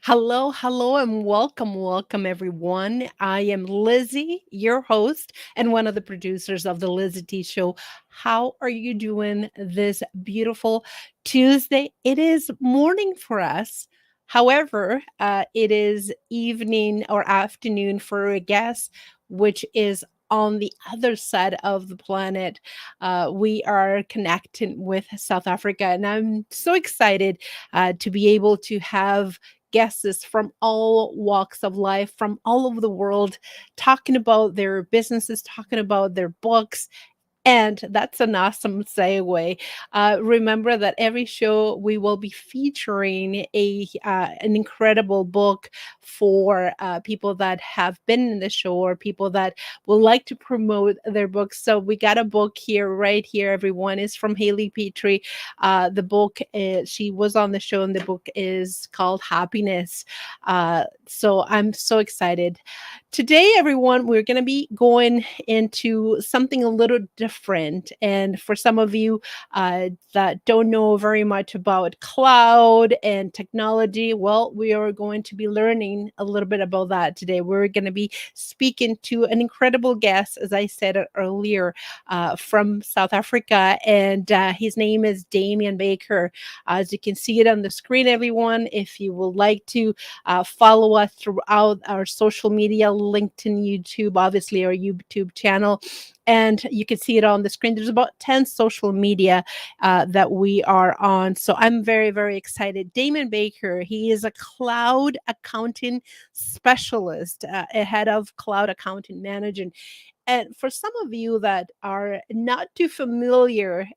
Hello, hello, and welcome, everyone. I am Lizzie, your host, and one of the producers of the LizyT show. How are you doing this beautiful Tuesday? It is morning for us. However, it is evening or afternoon for a guest, which is on the other side of the planet. We are connecting with South Africa, and I'm so excited to be able to have guests from all walks of life, from all over the world, talking about their businesses, talking about their books, and that's an awesome segue. Remember that every show we will be featuring a an incredible book for people that have been in the show or people that would like to promote their books. So we got a book here, right here. Everyone is from Haley Petrie. The book is, she was on the show, and the book is called Happiness. So I'm so excited. Today, everyone, we're going to be going into something a little different. And for some of you that don't know very much about cloud and technology, well, we are going to be learning a little bit about that today. We're going to be speaking to an incredible guest, as I said earlier, from South Africa, and his name is Damian Baker. As you can see it on the screen, everyone, if you would like to follow us throughout our social media, LinkedIn, YouTube, obviously our YouTube channel. And you can see it on the screen. There's about 10 social media that we are on. So I'm very, very excited. Damon Baker, he is a cloud accounting specialist, a head of cloud accounting management. And for some of you that are not too familiar,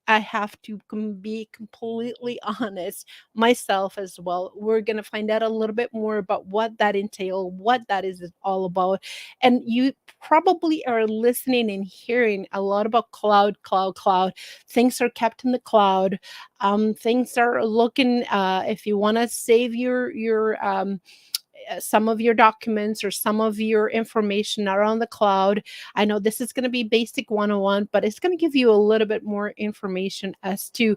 I have to be completely honest, myself as well. We're going to find out a little bit more about what that entails, what that is all about. And you probably are listening and hearing a lot about cloud. Things are kept in the cloud. Things are looking, if you want to save your some of your documents or some of your information are on the cloud. I know this is going to be basic 101, but it's going to give you a little bit more information as to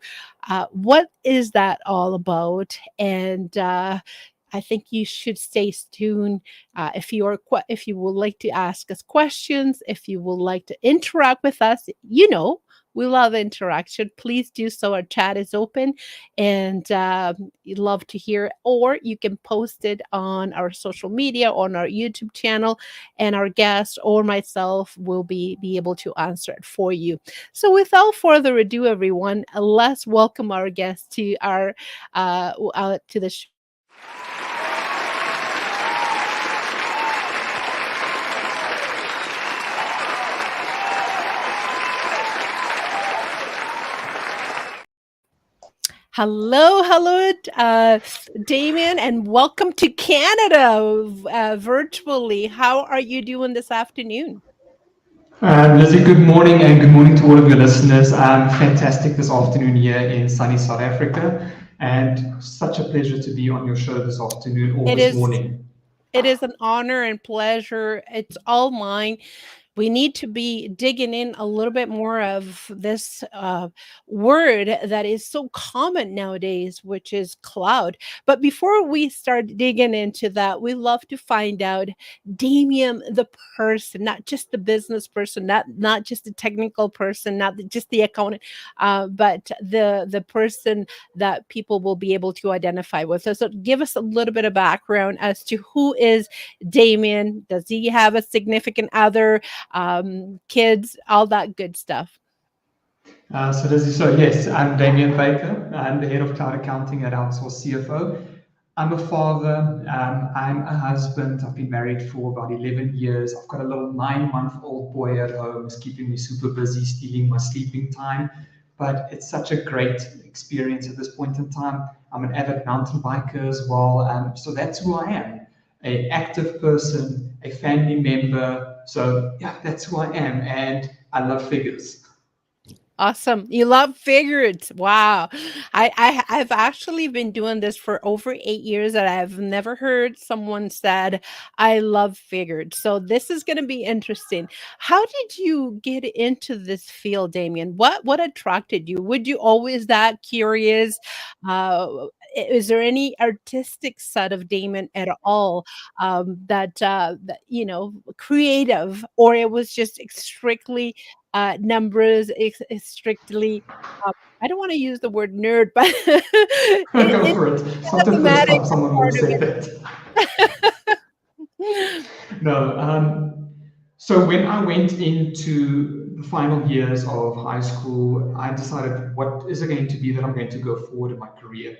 what is that all about. And I think you should stay tuned. If you would like to ask us questions, if you would like to interact with us, we love interaction. Please do so. Our chat is open, and you'd love to hear. Or you can post it on our social media, on our YouTube channel, and our guest or myself will be able to answer it for you. So, without further ado, everyone, let's welcome our guest to our to the show. Hello, Damian, and welcome to Canada virtually. How are you doing this afternoon? Lizzie, good morning and good morning to all of your listeners. Fantastic this afternoon here in sunny South Africa, and such a pleasure to be on your show this afternoon or It this is morning. it is an honor and pleasure. It's all mine. We need to be digging in a little bit more of this word that is so common nowadays, which is cloud. But before we start digging into that, we love to find out Damien, the person, not just the business person, not just the technical person, just the accountant, but the person that people will be able to identify with. So give us a little bit of background as to who is Damien. Does he have a significant other? Kids, all that good stuff. So yes, I'm Damian Baker. I'm the head of cloud accounting at Outsourced CFO. I'm a father. I'm a husband. I've been married for about 11 years. I've got a little 9-month-old boy at home. It's keeping me super busy, stealing my sleeping time. But it's such a great experience at this point in time. I'm an avid mountain biker as well. So that's who I am, an active person, a family member. So yeah, that's who I am. And I love figures. Awesome. You love figures. Wow. I've actually been doing this for over 8 years, and I've never heard someone said, I love figures. So this is going to be interesting. How did you get into this field, Damien? What attracted you? Would you always that curious? Uh, is there any artistic side of Damon at all, that creative, or it was just strictly numbers, strictly, uh, I don't want to use the word nerd, but Go it's for it. It's not the first mathematics time someone would part of say that. it. No. So when I went into the final years of high school, I decided what is it going to be that I'm going to go forward in my career.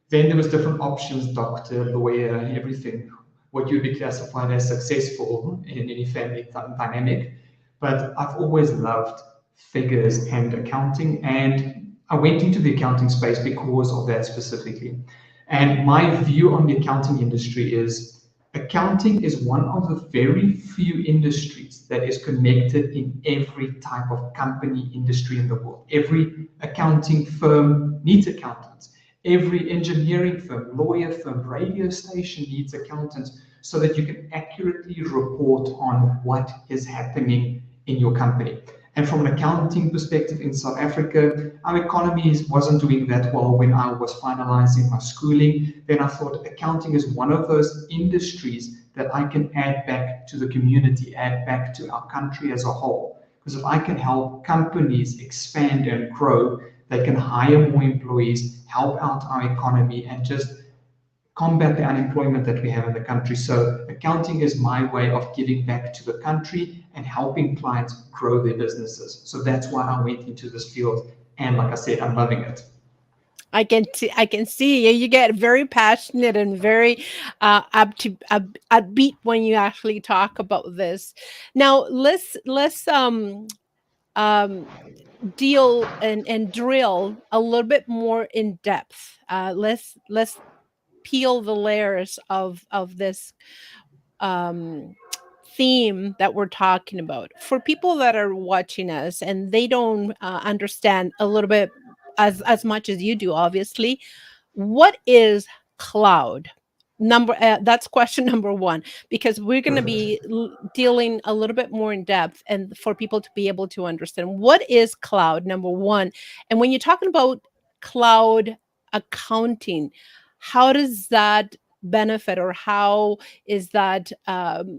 Then there was different options, doctor, lawyer, everything, what you'd be classified as successful in any family dynamic. But I've always loved figures and accounting, and I went into the accounting space because of that specifically. And my view on the accounting industry is accounting is one of the very few industries that is connected in every type of company industry in the world. Every accounting firm needs accountants. Every engineering firm, lawyer firm, radio station needs accountants so that you can accurately report on what is happening in your company. And from an accounting perspective in South Africa, our economy wasn't doing that well when I was finalizing my schooling. Then I thought accounting is one of those industries that I can add back to the community, add back to our country as a whole. Because if I can help companies expand and grow, they can hire more employees, help out our economy, and just combat the unemployment that we have in the country. So accounting is my way of giving back to the country and helping clients grow their businesses. So that's why I went into this field. And like I said, I'm loving it. I can see you get very passionate and very upbeat when you actually talk about this. Now let's um deal and drill a little bit more in depth. Let's peel the layers of this um theme that we're talking about. For people that are watching us and they don't understand a little bit as much as you do, obviously, what is cloud? That's question number one, because we're going to Perfect. be dealing a little bit more in depth, and for people to be able to understand what is cloud, number one. And when you're talking about cloud accounting, how does that benefit, or how is that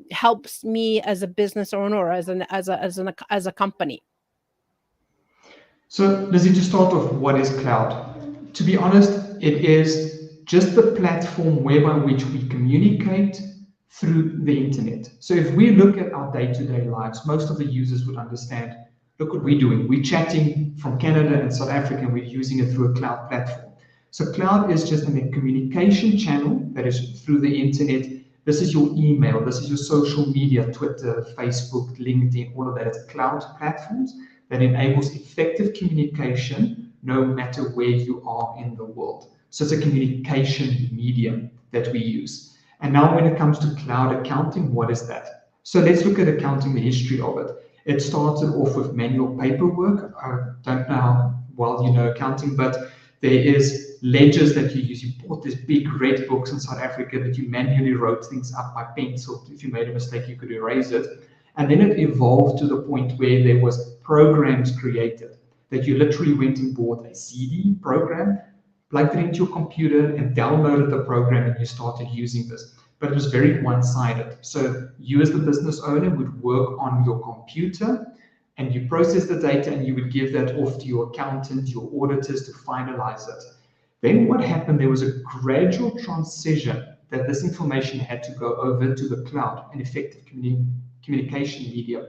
helps me as a business owner, or as a company? So, Lizzie, to start off, what is cloud? To be honest, it is just the platform whereby which we communicate through the internet. So, if we look at our day to day lives, most of the users would understand look what we're doing. We're chatting from Canada and South Africa, and we're using it through a cloud platform. So, cloud is just a communication channel that is through the internet. This is your email, this is your social media, Twitter, Facebook, LinkedIn, all of that. It's cloud platforms that enables effective communication no matter where you are in the world. So it's a communication medium that we use. And now when it comes to cloud accounting, what is that? So let's look at accounting, the history of it. It started off with manual paperwork. I don't know how well you know accounting, but there is ledgers that you use. You bought these big red books in South Africa that you manually wrote things up by pencil. If you made a mistake, you could erase it. And then it evolved to the point where there was programs created that you literally went and bought a CD program, plugged it into your computer, and downloaded the program, and you started using this. But it was very one-sided. So you as the business owner would work on your computer and you process the data and you would give that off to your accountant, your auditors to finalize it. Then what happened, there was a gradual transition that this information had to go over to the cloud, an effective communication medium,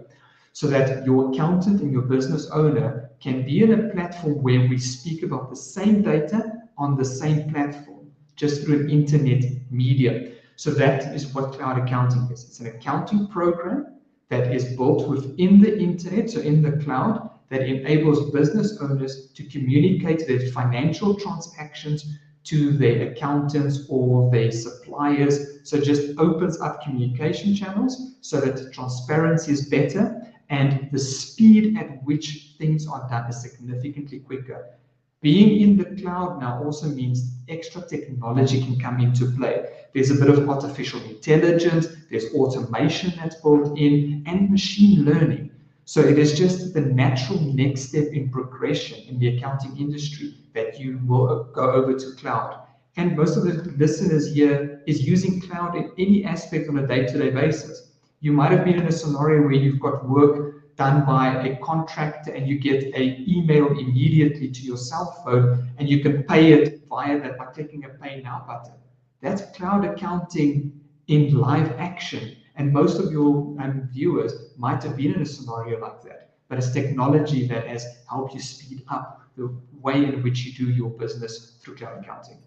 so that your accountant and your business owner can be in a platform where we speak about the same data on the same platform, just through an internet medium. So that is what cloud accounting is. It's an accounting program that is built within the internet, so in the cloud, that enables business owners to communicate their financial transactions to their accountants or their suppliers. So it just opens up communication channels so that transparency is better and the speed at which things are done is significantly quicker. Being in the cloud now also means extra technology can come into play. There's a bit of artificial intelligence, there's automation that's built in, and machine learning. So it is just the natural next step in progression in the accounting industry that you will go over to cloud. And most of the listeners here is using cloud in any aspect on a day-to-day basis. You might have been in a scenario where you've got work done by a contractor and you get an email immediately to your cell phone and you can pay it via that by clicking a pay now button. That's cloud accounting in live action. And most of your viewers might have been in a scenario like that. But it's technology that has helped you speed up the way in which you do your business through cloud accounting.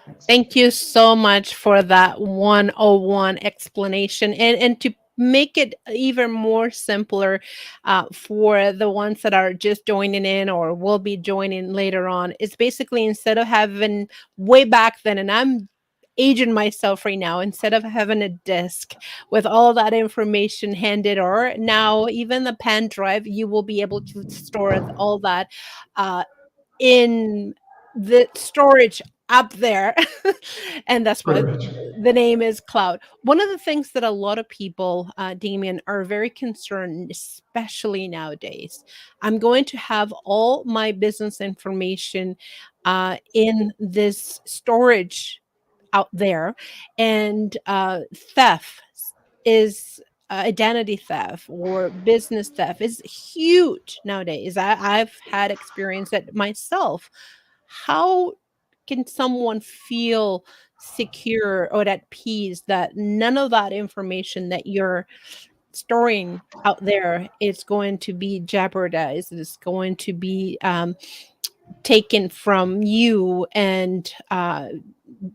Thanks. Thank you so much for that 101 explanation. And to make it even more simpler for the ones that are just joining in or will be joining later on, it's basically instead of having way back then, and I'm aging myself right now, instead of having a disk with all that information handed, or now even the pen drive, you will be able to store all that uh, in the storage up there. And that's Pretty why much. the name is cloud. One of the things that a lot of people, Damian, are very concerned, especially nowadays, I'm going to have all my business information in this storage out there, and theft is identity theft or business theft is huge nowadays. I've had experience that myself. How can someone feel secure or at peace that none of that information that you're storing out there is going to be jeopardized, is going to be taken from you and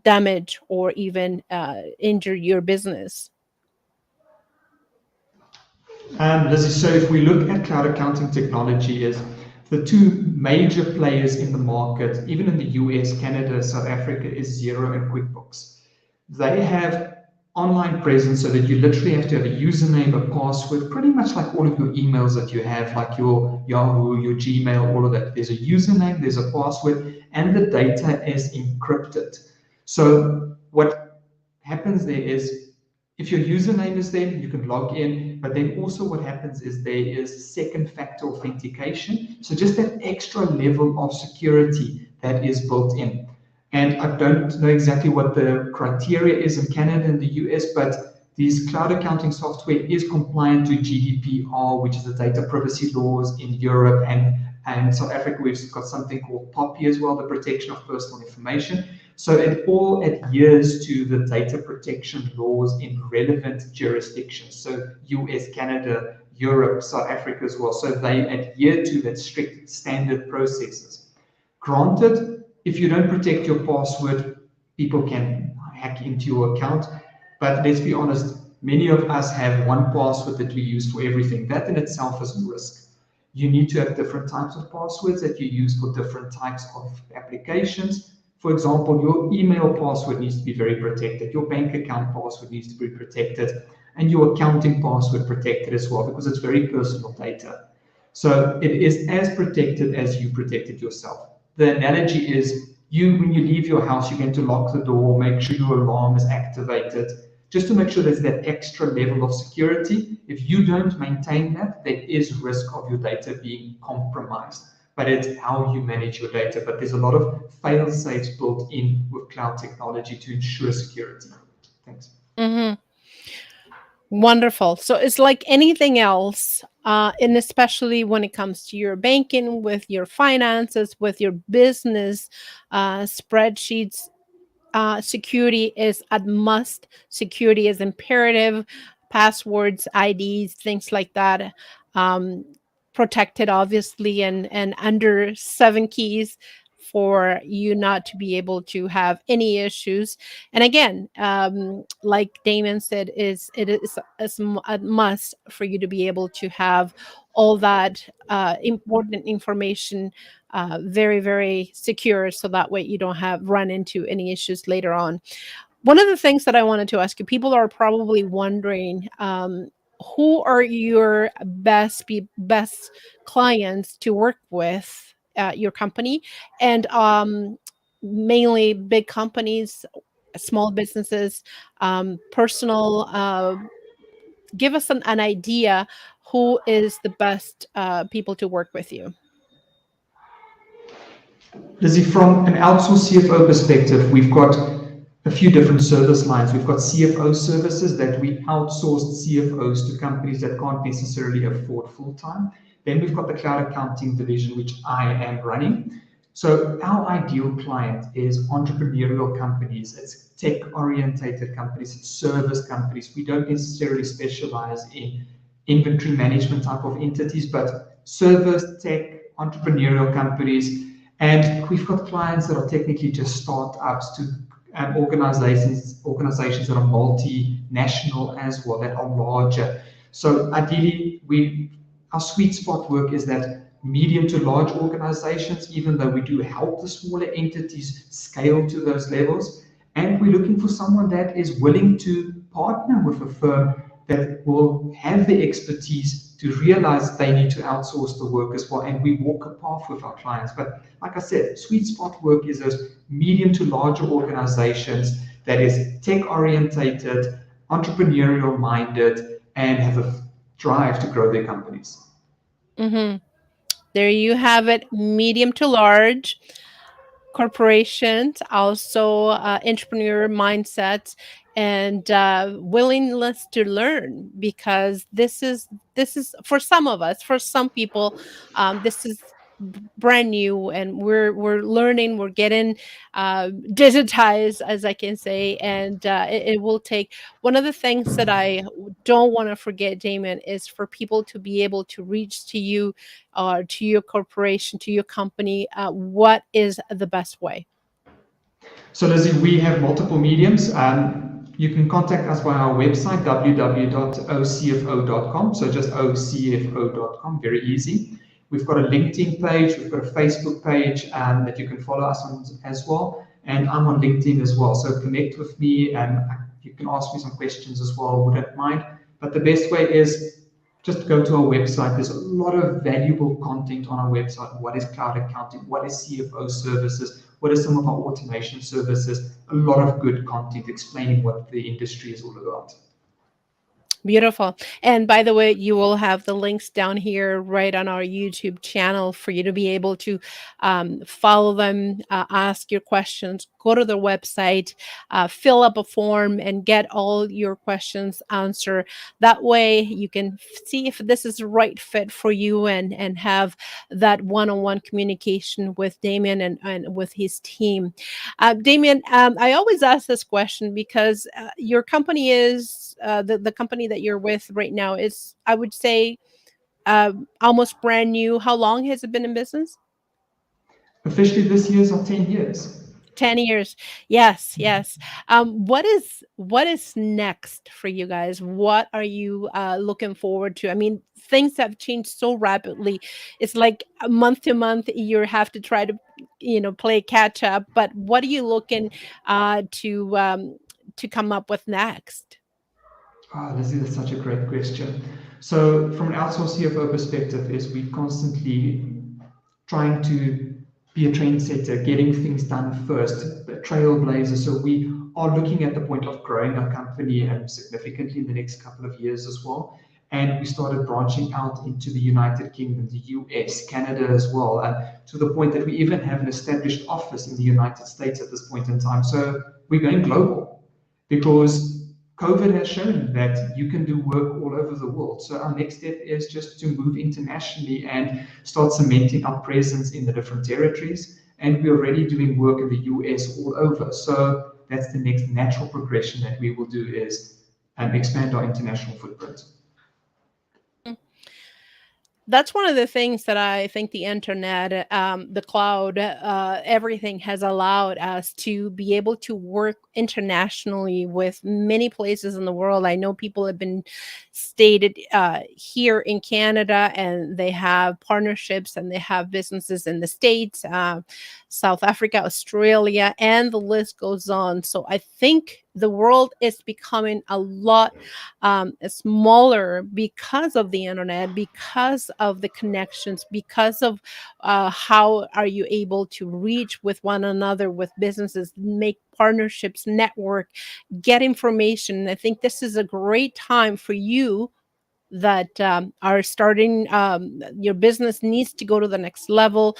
damage or even injure your business? Lizzie, so if we look at cloud accounting technology, is the two major players in the market, even in the US, Canada, South Africa, is Xero and QuickBooks. They have online presence so that you literally have to have a username, a password, pretty much like all of your emails that you have, like your Yahoo, your Gmail, all of that. There's a username, there's a password, and the data is encrypted. So what happens there is if your username is there, you can log in. But then also what happens is there is second factor authentication. So just that extra level of security that is built in. And I don't know exactly what the criteria is in Canada and the US, but these cloud accounting software is compliant to GDPR, which is the data privacy laws in Europe, and South Africa. We've got something called POPI as well, the protection of personal information. So it all adheres to the data protection laws in relevant jurisdictions. So US, Canada, Europe, South Africa as well. So they adhere to that strict standard processes. Granted, if you don't protect your password, people can hack into your account. But let's be honest, many of us have one password that we use for everything. That in itself is a risk. You need to have different types of passwords that you use for different types of applications. For example, your email password needs to be very protected. Your bank account password needs to be protected, and your accounting password protected as well, because it's very personal data. So it is as protected as you protected yourself. The analogy is when you leave your house, you're going to lock the door, make sure your alarm is activated, just to make sure there's that extra level of security. If you don't maintain that, there is risk of your data being compromised. But it's how you manage your data. But there's a lot of fail safes built in with cloud technology to ensure security. Thanks. Hmm. Wonderful. So it's like anything else, and especially when it comes to your banking, with your finances, with your business spreadsheets, security is a must. Security is imperative. Passwords, IDs, things like that. Um, Protected, obviously, and under 7 keys for you not to be able to have any issues. And again, like Damon said, is it is a must for you to be able to have all that important information very, very secure, so that way you don't have run into any issues later on. One of the things that I wanted to ask you, people are probably wondering, who are your best clients to work with at your company, and mainly big companies, small businesses, personal. Give us an idea who is the best people to work with you. Lizzie, from an outsourced CFO perspective, we've got a few different service lines. We've got CFO services that we outsource CFOs to companies that can't necessarily afford full time. Then we've got the cloud accounting division, which I am running. So our ideal client is entrepreneurial companies. It's tech-orientated companies. It's service companies. We don't necessarily specialize in inventory management type of entities, but service, tech, entrepreneurial companies. And we've got clients that are technically just startups to organizations that are multinational as well, that are larger. So ideally, our sweet spot work is that medium to large organizations, even though we do help the smaller entities scale to those levels. And we're looking for someone that is willing to partner with a firm that will have the expertise to realize they need to outsource the work as well. And we walk a path with our clients. But like I said, sweet spot work is those medium to larger organizations that is tech orientated, entrepreneurial minded, and have a drive to grow their companies. Hmm. There you have it, medium to large corporations, also entrepreneur mindsets, and willingness to learn, because this is for some of us, for some people, this is brand new, and we're learning, we're getting digitized, as I can say, and it will take. One of the things that I don't want to forget, Damon, is for people to be able to reach to you, to your corporation, to your company. What is the best way? So, Lizzie, we have multiple mediums. You can contact us via our website, www.ocfo.com. So, just ocfo.com, very easy. We've got a LinkedIn page, we've got a Facebook page that you can follow us on as well. And I'm on LinkedIn as well. So, connect with me and you can ask me some questions as well, wouldn't mind. But the best way is just go to our website. There's a lot of valuable content on our website. What is cloud accounting? What is CFO services? What are some of our automation services? A lot of good content explaining what the industry is all about. Beautiful. And by the way, you will have the links down here right on our YouTube channel for you to be able to follow them, ask your questions, go to their website, fill up a form, and get all your questions answered. That way, you can see if this is the right fit for you, and have that one on one communication with Damian and with his team. Damian, I always ask this question because your company is the company that you're with right now is, I would say, almost brand new. How long has it been in business? Officially, this year's our 10 years. 10 years. Yes, yes. What is next for you guys? What are you looking forward to? I mean, things have changed so rapidly. It's like month to month you have to try to, play catch up. But what are you looking to come up with next? Lizzie, that's such a great question. So, from an outsourced CFO perspective, is we constantly trying to be a trendsetter, getting things done first, a trailblazer. So we are looking at the point of growing our company significantly in the next couple of years as well. And we started branching out into the United Kingdom, the US, Canada as well, to the point that we even have an established office in the United States at this point in time. So we're going global because COVID has shown that you can do work all over the world. So our next step is just to move internationally and start cementing our presence in the different territories. And we're already doing work in the US all over. So that's the next natural progression that we will do is expand our international footprint. That's one of the things that I think the internet, the cloud, everything has allowed us to be able to work internationally with many places in the world. I know people have been stated here in Canada, and they have partnerships and they have businesses in the States, South Africa, Australia, and the list goes on. So I think the world is becoming a lot smaller because of the internet, because of the connections, because of how are you able to reach with one another, with businesses, make partnerships, network, get information. I think this is a great time for you that are starting, your business needs to go to the next level.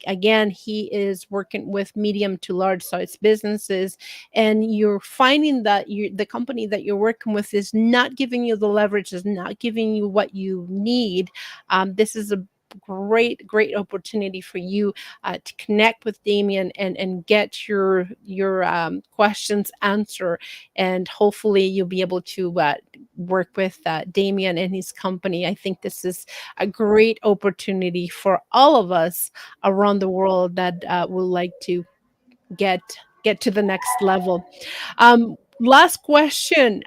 Again, he is working with medium to large size businesses, and you're finding that the company that you're working with is not giving you the leverage, is not giving you what you need. This is a great opportunity for you to connect with Damian and get your questions answered, and hopefully you'll be able to work with Damian and his company. I think this is a great opportunity for all of us around the world that would like to get get to the next level. Last question.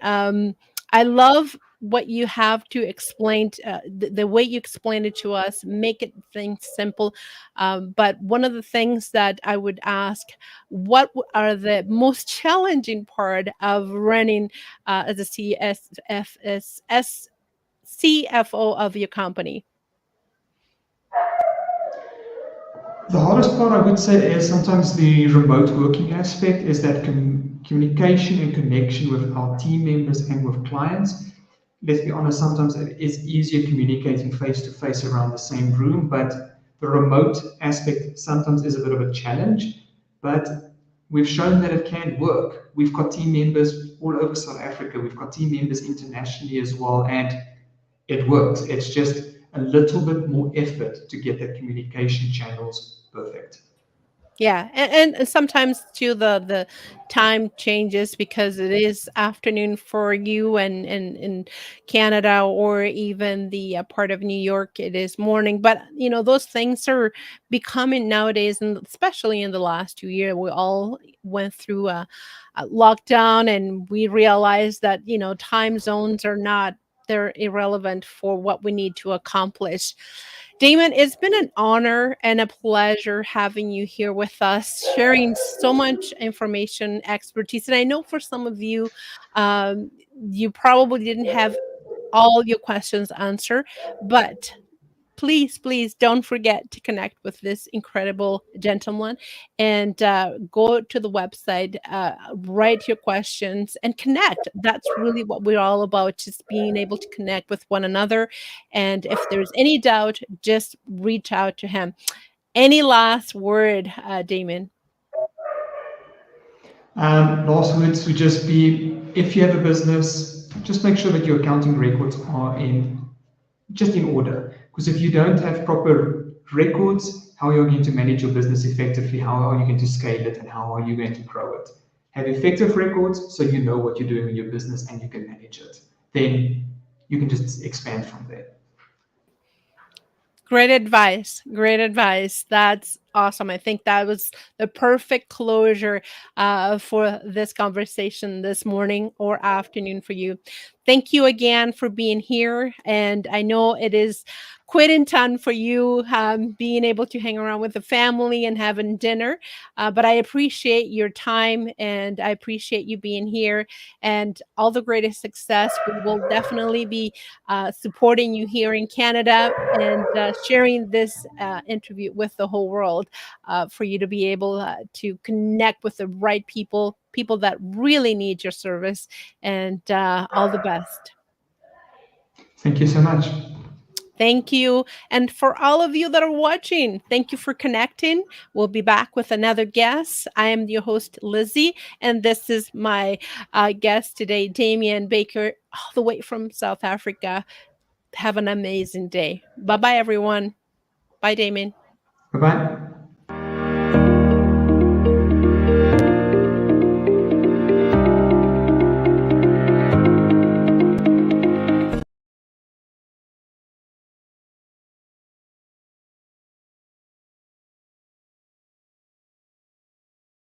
I love what you have to explain, the way you explain it to us, make it things simple. But one of the things that I would ask, what are the most challenging part of running as a CFO of your company? The hardest part, I would say, is sometimes the remote working aspect, is that communication and connection with our team members and with clients. Let's be honest, sometimes it is easier communicating face to face around the same room, but the remote aspect sometimes is a bit of a challenge. But we've shown that it can work. We've got team members all over South Africa, we've got team members internationally as well, and it works. It's just a little bit more effort to get that communication channels perfect. Yeah, and sometimes too the time changes because it is afternoon for you, and in Canada, or even the part of New York, it is morning. But those things are becoming nowadays, and especially in the last 2 years, we all went through a lockdown, and we realized that time zones are not, they're irrelevant for what we need to accomplish. Damon, it's been an honor and a pleasure having you here with us, sharing so much information, expertise. And I know for some of you, you probably didn't have all your questions answered, but please don't forget to connect with this incredible gentleman, and go to the website, write your questions and connect. That's really what we're all about, just being able to connect with one another. And if there's any doubt, just reach out to him. Any last word, Damon? Last words would just be, if you have a business, just make sure that your accounting records are in order. Because if you don't have proper records, how are you going to manage your business effectively? How are you going to scale it? And how are you going to grow it? Have effective records so you know what you're doing in your business and you can manage it. Then you can just expand from there. Great advice. Great advice. That's awesome. I think that was the perfect closure for this conversation this morning or afternoon for you. Thank you again for being here. And I know it is quitting time for you, being able to hang around with the family and having dinner. But I appreciate your time, and I appreciate you being here, and all the greatest success. We will definitely be supporting you here in Canada, and sharing this interview with the whole world, for you to be able to connect with the right people, people that really need your service, and all the best. Thank you so much. Thank you. And for all of you that are watching, thank you for connecting. We'll be back with another guest. I am your host, Lizzy, and this is my guest today, Damian Baker, all the way from South Africa. Have an amazing day. Bye bye, everyone. Bye, Damien. Bye bye.